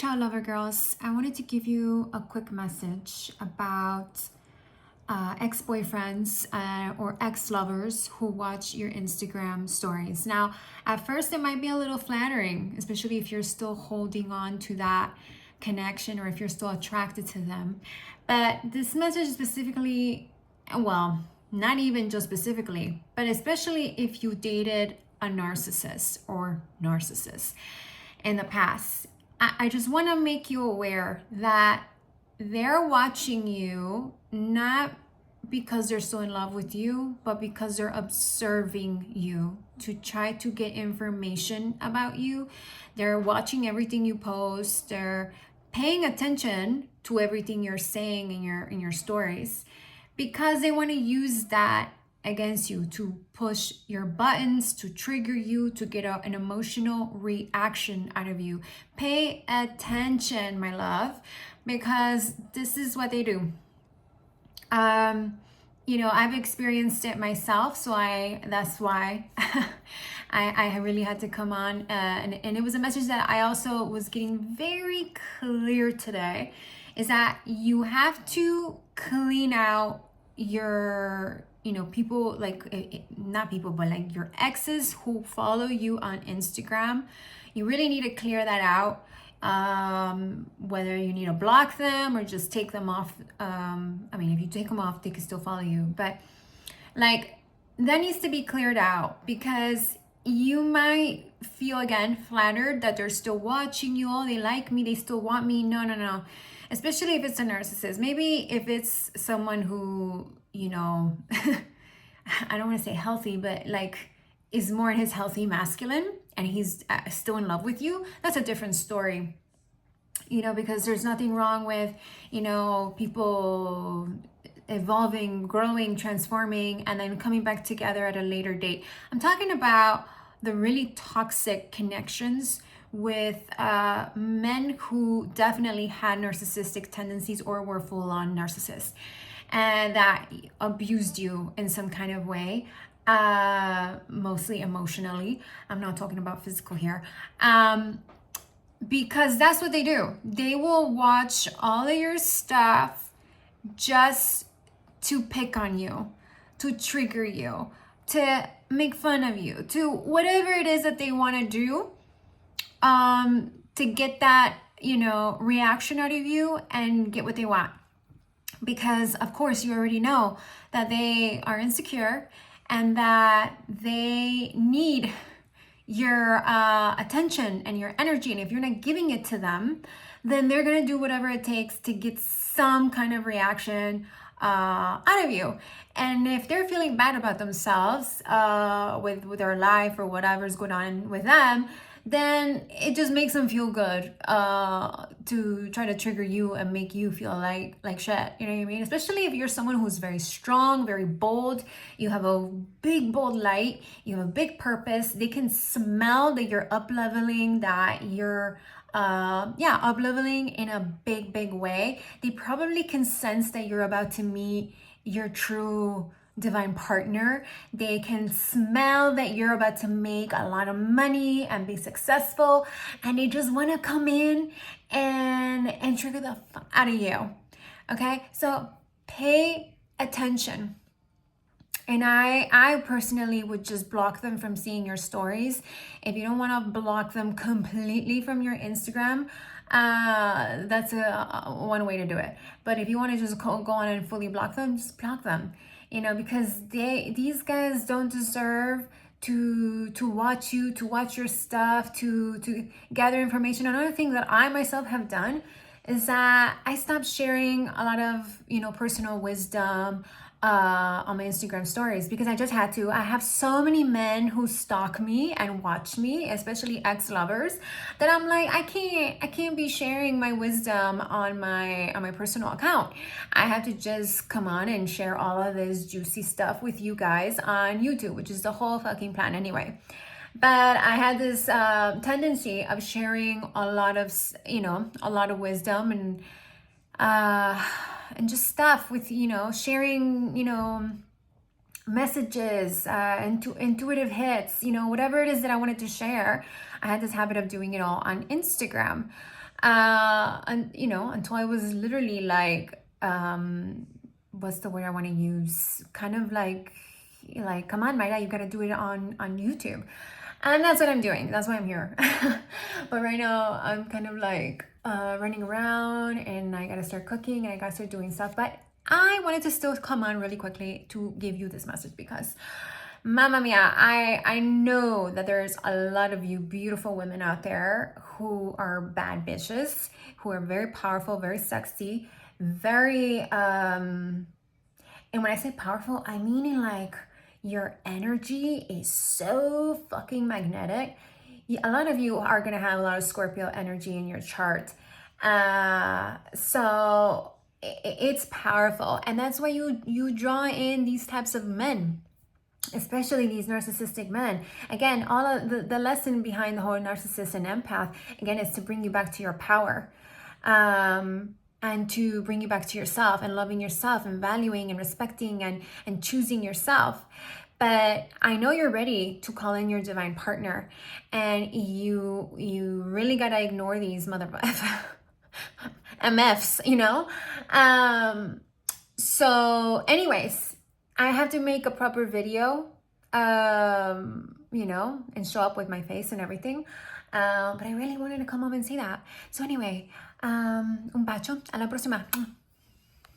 Ciao, lover girls. I wanted to give you a quick message about ex-boyfriends or ex-lovers who watch your Instagram stories. Now, at first, it might be a little flattering, especially if you're still holding on to that connection or if you're still attracted to them. But this message specifically, well, not even just specifically, but especially if you dated a narcissist or narcissist in the past. I just want to make you aware that they're watching you not because they're so in love with you, but because they're observing you to try to get information about you. They're watching everything you post. They're paying attention to everything you're saying in your stories because they want to use that against you to push your buttons, to trigger you, to get an emotional reaction out of you. Pay attention, my love, because this is what they do. I've experienced it myself, so that's why I really had to come on, and it was a message that I also was getting very clear today, is that you have to clean out your people, like not people, but like your exes who follow you on Instagram. You really need to clear that out, whether you need to block them or just take them off. If you take them off, they can still follow you, but like that needs to be cleared out, because you might feel again flattered that they're still watching you. Oh, they like me, they still want me. No, especially if it's a narcissist. Maybe if it's someone who I don't want to say healthy, but like is more in his healthy masculine and he's still in love with you, that's a different story. Because there's nothing wrong with people evolving, growing, transforming, and then coming back together at a later date. I'm talking about the really toxic connections with men who definitely had narcissistic tendencies or were full-on narcissists and that abused you in some kind of way, mostly emotionally. I'm not talking about physical here. Because that's what they do. They will watch all of your stuff just to pick on you, to trigger you, to make fun of you, to whatever it is that they want to do, to get that, reaction out of you and get what they want. Because of course you already know that they are insecure and that they need your attention and your energy, and if you're not giving it to them, then they're gonna do whatever it takes to get some kind of reaction out of you. And if they're feeling bad about themselves with their life or whatever's going on with them, then it just makes them feel good to try to trigger you and make you feel like shit. You know what I mean? Especially if you're someone who's very strong, very bold, you have a big bold light, you have a big purpose. They can smell that you're up leveling, that you're up leveling in a big way. They probably can sense that you're about to meet your true divine partner. They can smell that you're about to make a lot of money and be successful, and they just want to come in and trigger the fuck out of you. Okay, so pay attention. And I personally would just block them from seeing your stories. If you don't want to block them completely from your Instagram, that's one way to do it. But if you want to just go on and fully block them, just block them. Because these guys don't deserve to watch you, to watch your stuff, to gather information. Another thing that I myself have done is that I stopped sharing a lot of personal wisdom on my Instagram stories, because I just had to. I have so many men who stalk me and watch me, especially ex-lovers, that I'm like, I can't be sharing my wisdom on my personal account. I have to just come on and share all of this juicy stuff with you guys on YouTube, which is the whole fucking plan anyway. But I had this tendency of sharing a lot of wisdom and just stuff with, sharing, messages, intuitive hits, whatever it is that I wanted to share. I had this habit of doing it all on Instagram. And until I was literally like, what's the word I want to use? Kind of like, come on, Mayra, you gotta do it on YouTube. And that's what I'm doing. That's why I'm here. But right now I'm kind of like running around, and I gotta start cooking, and I gotta start doing stuff. But I wanted to still come on really quickly to give you this message because, Mamma mia, I know that there's a lot of you beautiful women out there who are bad bitches, who are very powerful, very sexy, very and when I say powerful, I mean in like your energy is so fucking magnetic. A lot of you are gonna have a lot of Scorpio energy in your chart. So it's powerful, and that's why you draw in these types of men, especially these narcissistic men. Again, all of the lesson behind the whole narcissist and empath, again, is to bring you back to your power. And to bring you back to yourself and loving yourself and valuing and respecting and choosing yourself. But I know you're ready to call in your divine partner, and you really gotta ignore these mother MFs, So anyways, I have to make a proper video, and show up with my face and everything. But I really wanted to come up and say that. So anyway, un bacio, alla prossima.